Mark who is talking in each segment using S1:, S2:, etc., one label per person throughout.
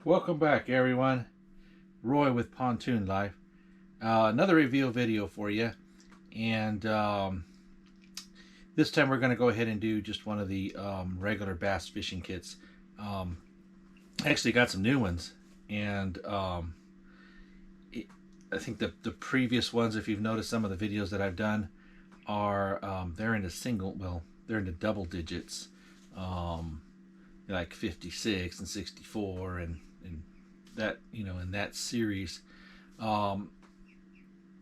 S1: Welcome back, everyone. Roy with Pontoon Life. Another review video for you, and this time we're going to go ahead and do just one of the regular bass fishing kits. Um, Actually, got some new ones, and I think the previous ones, if you've noticed some of the videos that I've done, are they're in the they're in the double digits, um, like 56 and 64 and that, in that series. Um,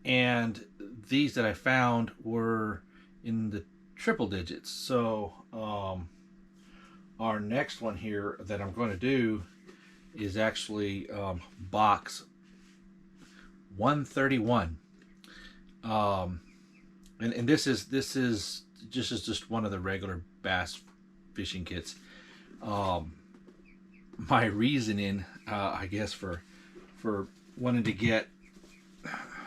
S1: and these that I found were in the triple digits. So our next one here that I'm going to do is actually box 131. Um, and this is just one of the regular bass fishing kits. Um, my reasoning, I guess, for wanting to get,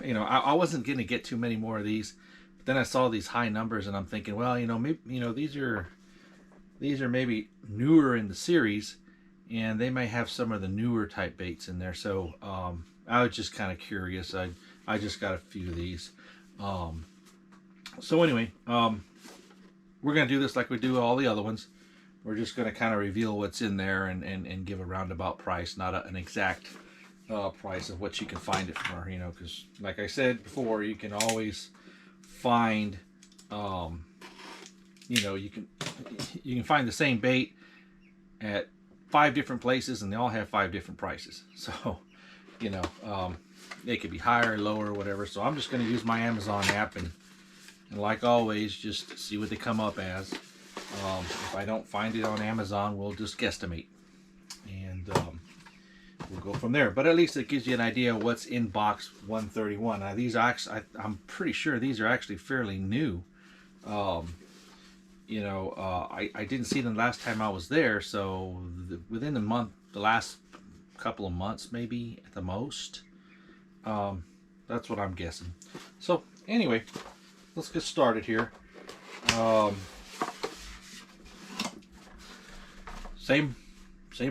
S1: I wasn't going to get too many more of these, but then I saw these high numbers, and I'm thinking, well, maybe, these are maybe newer in the series, and they may have some of the newer type baits in there. So I was just kind of curious. I just got a few of these. So anyway, we're gonna do this like we do all the other ones. We're just going to kind of reveal what's in there and give a roundabout price, not an exact price of what you can find it for, because like I said before, you can always find, you can find the same bait at 5 different places, and they all have 5 different prices. So, they could be higher, lower, whatever. So I'm just going to use my Amazon app and like always, just see what they come up as. If I don't find it on Amazon, we'll just guesstimate, and we'll go from there. But at least it gives you an idea of what's in box 131. Now, these I'm pretty sure these are actually fairly new. I didn't see them last time I was there, so within the last couple of months, maybe at the most. That's what I'm guessing. So anyway, let's get started here. Same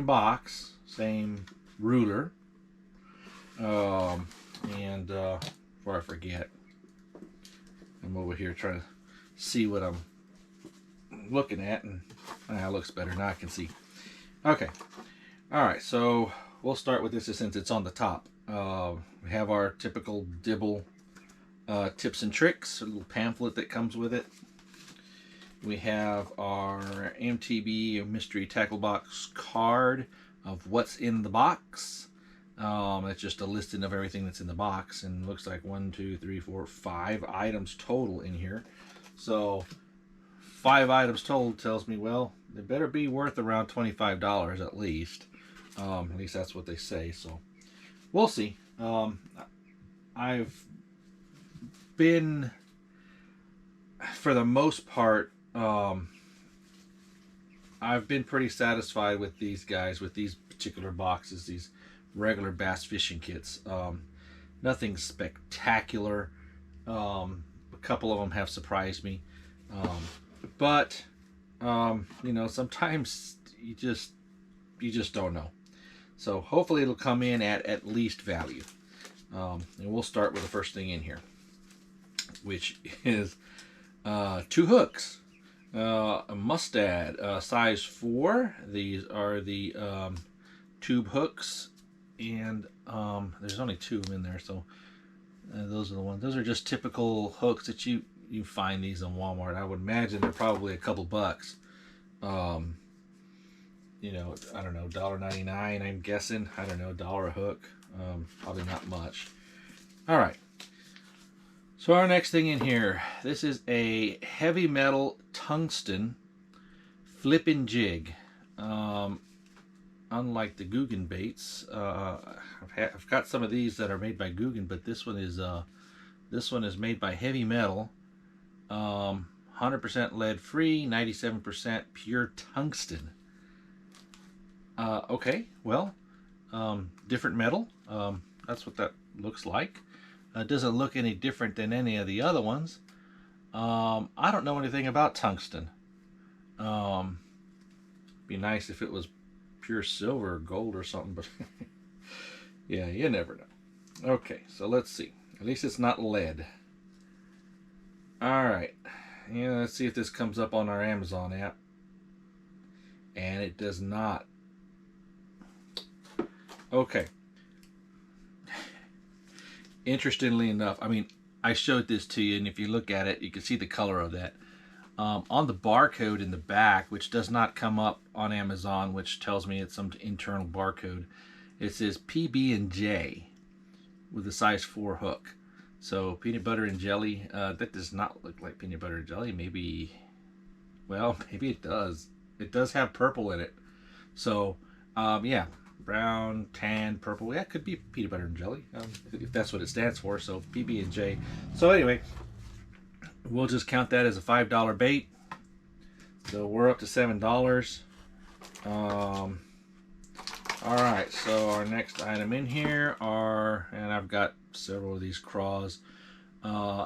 S1: box, same ruler, and before I forget, I'm over here trying to see what I'm looking at, and it looks better now. I can see. Okay, all right. So we'll start with this since it's on the top. We have our typical Dibble tips and tricks, a little pamphlet that comes with it. We have our MTB Mystery Tackle Box card of what's in the box. It's just a listing of everything that's in the box, and looks like 1, 2, 3, 4, 5 items total in here. So 5 items total tells me, well, they better be worth around $25 at least. At least that's what they say. So we'll see. I've been, for the most part, I've been pretty satisfied with these guys, with these particular boxes, these regular bass fishing kits. Nothing spectacular. A couple of them have surprised me, but sometimes you just don't know. So hopefully it'll come in at least value. And we'll start with the first thing in here, which is 2 hooks. A Mustad size 4. These are the tube hooks, and there's only 2 of them in there, so those are the ones. Those are just typical hooks that you find these in Walmart. I would imagine they're probably a couple bucks. I don't know, $1.99, I'm guessing. I don't know, $1 a hook. Probably not much. All right. So our next thing in here, this is a heavy metal tungsten flipping jig. Unlike the Googan baits, I've got some of these that are made by Googan, but this one is made by Heavy Metal. 100% lead free, 97% pure tungsten. Okay, well, different metal. That's what that looks like. It doesn't look any different than any of the other ones. I don't know anything about tungsten. Be nice if it was pure silver or gold or something, but yeah, you never know. Okay, so let's see. At least it's not lead. All right, yeah, let's see if this comes up on our Amazon app. And it does not. Okay. Interestingly enough, I mean, I showed this to you, and if you look at it, you can see the color of that. On the barcode in the back, which does not come up on Amazon, which tells me it's some internal barcode, it says PB&J with a size 4 hook. So peanut butter and jelly, that does not look like peanut butter and jelly. Maybe, well, maybe it does. It does have purple in it. So, yeah, brown, tan, purple. Yeah, it could be peanut butter and jelly, if that's what it stands for. So PB&J. So anyway, we'll just count that as a $5 bait. So we're up to $7. All right, so our next item in here are, and I've got several of these craws,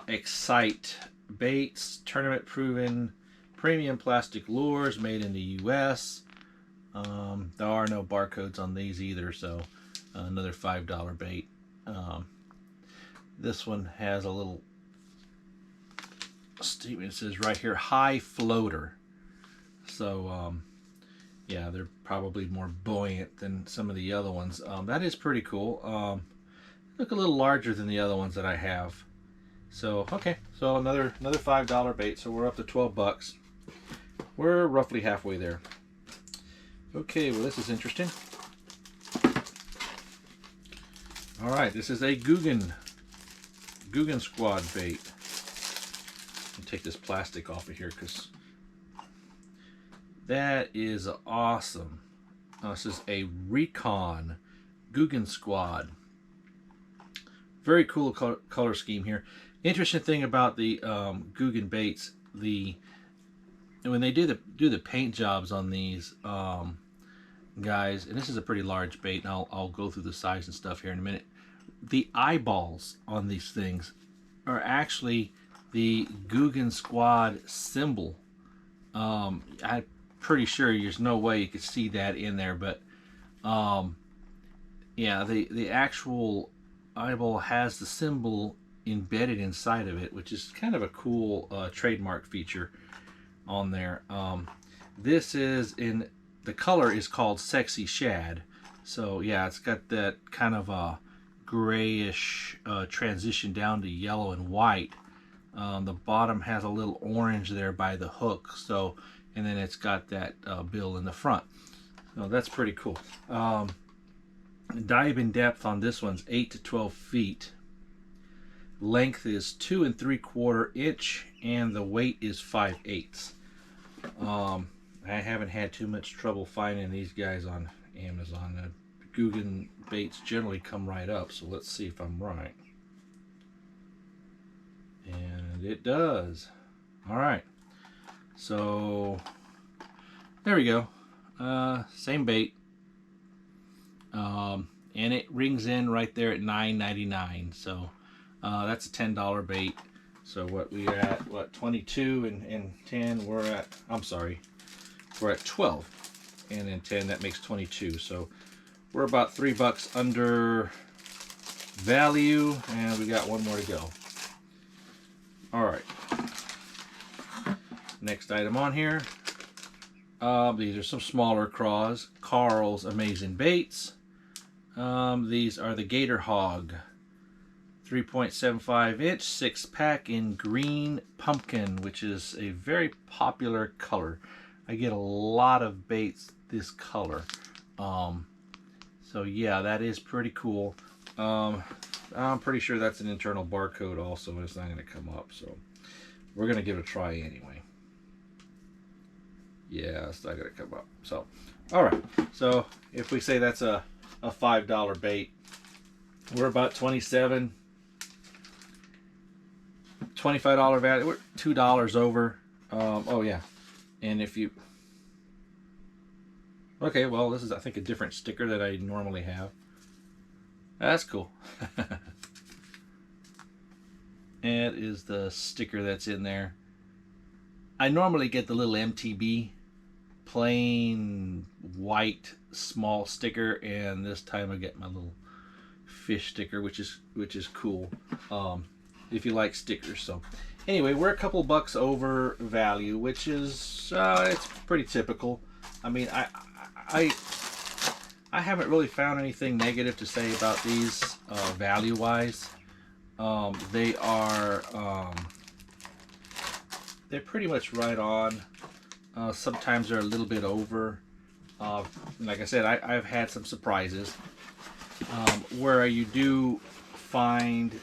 S1: Excite baits, tournament proven, premium plastic lures made in the US. There are no barcodes on these either, so another $5 bait. This one has a little statement. It says right here, high floater. So yeah, they're probably more buoyant than some of the other ones. That is pretty cool. Look a little larger than the other ones that I have. So okay, so another $5 bait. So we're up to 12 bucks. We're roughly halfway there. Okay, well this is interesting. All right, this is a Googan Squad bait. I'll take this plastic off of here because that is awesome. This is a Recon Googan Squad. Very cool color scheme here. Interesting thing about the Googan baits, when they do the paint jobs on these guys, and this is a pretty large bait, and I'll go through the size and stuff here in a minute. The eyeballs on these things are actually the Googan Squad symbol. I'm pretty sure there's no way you could see that in there, but yeah, the actual eyeball has the symbol embedded inside of it, which is kind of a cool trademark feature on there. This is the color is called Sexy Shad. So yeah, it's got that kind of a grayish transition down to yellow and white. The bottom has a little orange there by the hook. So, and then it's got that bill in the front. So that's pretty cool. Dive in depth on this one's 8 to 12 feet. Length is 2 3/4 inch, and the weight is 5/8. I haven't had too much trouble finding these guys on Amazon. Googan baits generally come right up, so let's see if I'm right. And it does. All right, so there we go. Same bait. And it rings in right there at $9.99. So that's a $10 bait. So what we are at, what, 22 and 10, we're at, I'm sorry, we're at 12. And then 10, that makes 22. So we're about $3 under value, and we got one more to go. All right. Next item on here. These are some smaller craws. Carl's Amazing Baits. These are the Gator Hog. 3.75 inch 6-pack in green pumpkin, which is a very popular color. I get a lot of baits this color. So yeah, that is pretty cool. I'm pretty sure that's an internal barcode also. It's not going to come up, so we're going to give it a try anyway. Yeah, it's not going to come up. So, all right. So if we say that's a $5 bait, we're about $25 value. We're $2 over. Oh yeah, and if you, okay, well this is I think a different sticker that I normally have. That's cool. It is the sticker that's in there. I normally get the little MTB plain white small sticker, and this time I get my little fish sticker, which is cool. If you like stickers. So anyway, we're a couple bucks over value, which is it's pretty typical. I mean, I haven't really found anything negative to say about these value wise. They are they're pretty much right on. Sometimes they're a little bit over. Like I said, I've had some surprises. Where you do find,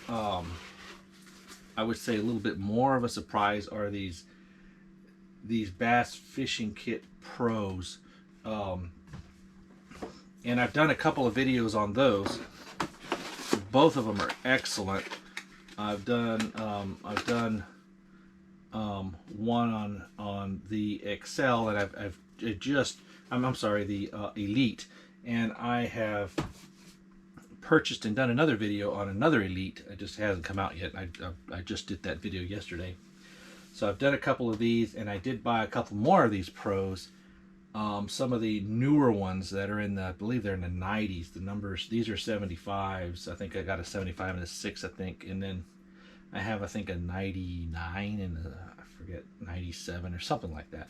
S1: I would say, a little bit more of a surprise are these Bass Fishing Kit Pros. And I've done a couple of videos on those. Both of them are excellent. I've done one on the Excel, and I'm sorry, the Elite, and I have purchased and done another video on another Elite. It just hasn't come out yet. I just did that video yesterday. So I've done a couple of these, and I did buy a couple more of these Pros. Some of the newer ones that are in the, I believe they're in the 90s. The numbers, these are 75s. I think I got a 75 and a 6, I think. And then I have, I think, a 99 and I forget, 97 or something like that.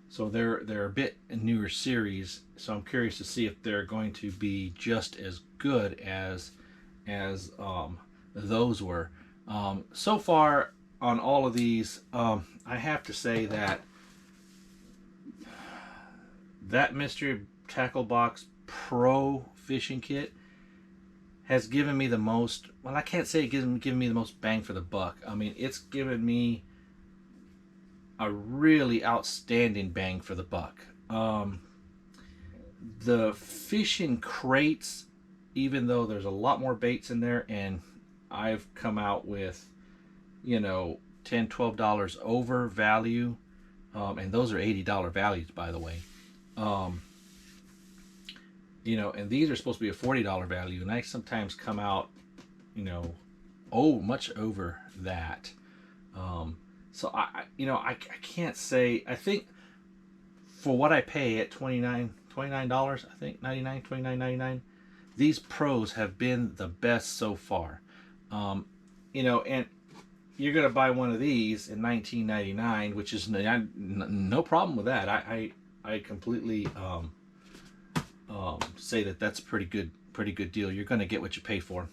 S1: So they're a bit a newer series. So I'm curious to see if they're going to be just as good as those were. So far on all of these, I have to say that Mystery Tackle Box Pro fishing kit has given me the most, well, I can't say it given me the most bang for the buck. I mean, it's given me a really outstanding bang for the buck. The fishing crates, even though there's a lot more baits in there, and I've come out with, you know, $10, $12 over value, and those are $80 values, by the way. You know, and these are supposed to be a $40 value, and I sometimes come out, you know, much over that. So I can't say. I think for what I pay at $29, I think $29.99, these Pros have been the best so far. You know, and you're gonna buy one of these in $19.99, which is no problem with that. I completely say that that's a pretty good deal. You're gonna get what you pay for.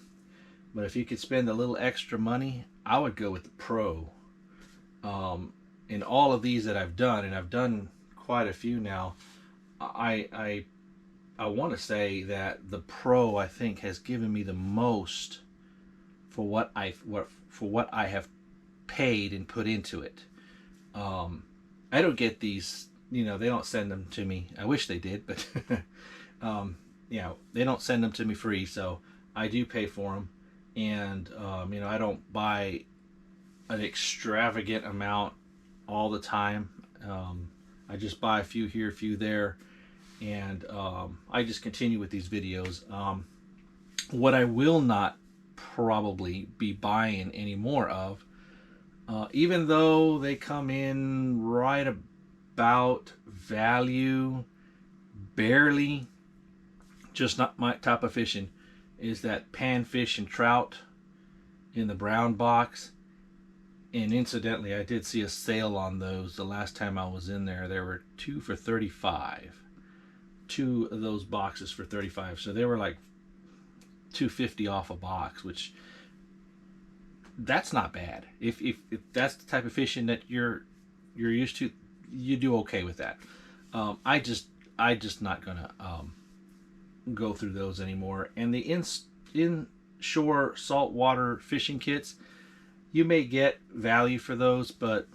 S1: But if you could spend a little extra money, I would go with the Pro. In all of these that I've done, and I've done quite a few now, I want to say that the Pro, I think, has given me the most for what I have paid and put into it. I don't get these, you know, they don't send them to me. I wish they did, but you know, they don't send them to me free, so I do pay for them. And you know, I don't buy an extravagant amount all the time. I just buy a few here, a few there, and I just continue with these videos. What I will not probably be buying any more of, even though they come in right about value, barely, just not my type of fishing, is that panfish and trout in the brown box. And incidentally, I did see a sale on those the last time I was in there. There were 2 for $35. 2 of those boxes for $35. So they were like $2.50 off a box, which that's not bad. If that's the type of fishing that you're used to, you do okay with that. I just not gonna go through those anymore. And the inshore saltwater fishing kits, you may get value for those, but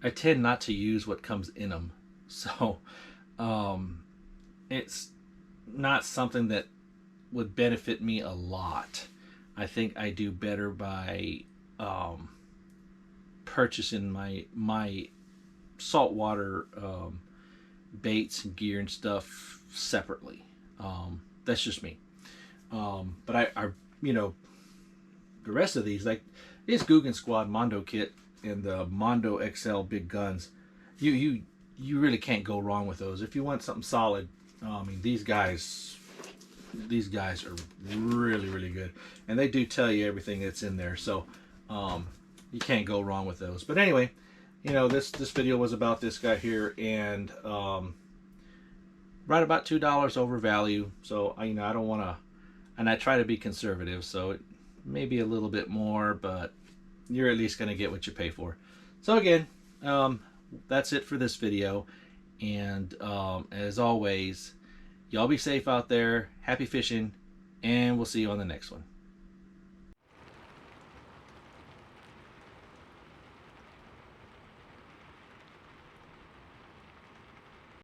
S1: I tend not to use what comes in them. So it's not something that would benefit me a lot. I think I do better by purchasing my saltwater baits and gear and stuff separately. That's just me. But I you know, the rest of these, like this Googan Squad Mondo kit and the Mondo XL big guns, you you really can't go wrong with those. If you want something solid, I mean, these guys are really, really good, and they do tell you everything that's in there, so you can't go wrong with those. But anyway, this video was about this guy here, and right about $2 over value. So I don't want to, and I try to be conservative, so it may be a little bit more, but you're at least going to get what you pay for. So again, that's it for this video, and as always, y'all be safe out there, happy fishing, and we'll see you on the next one.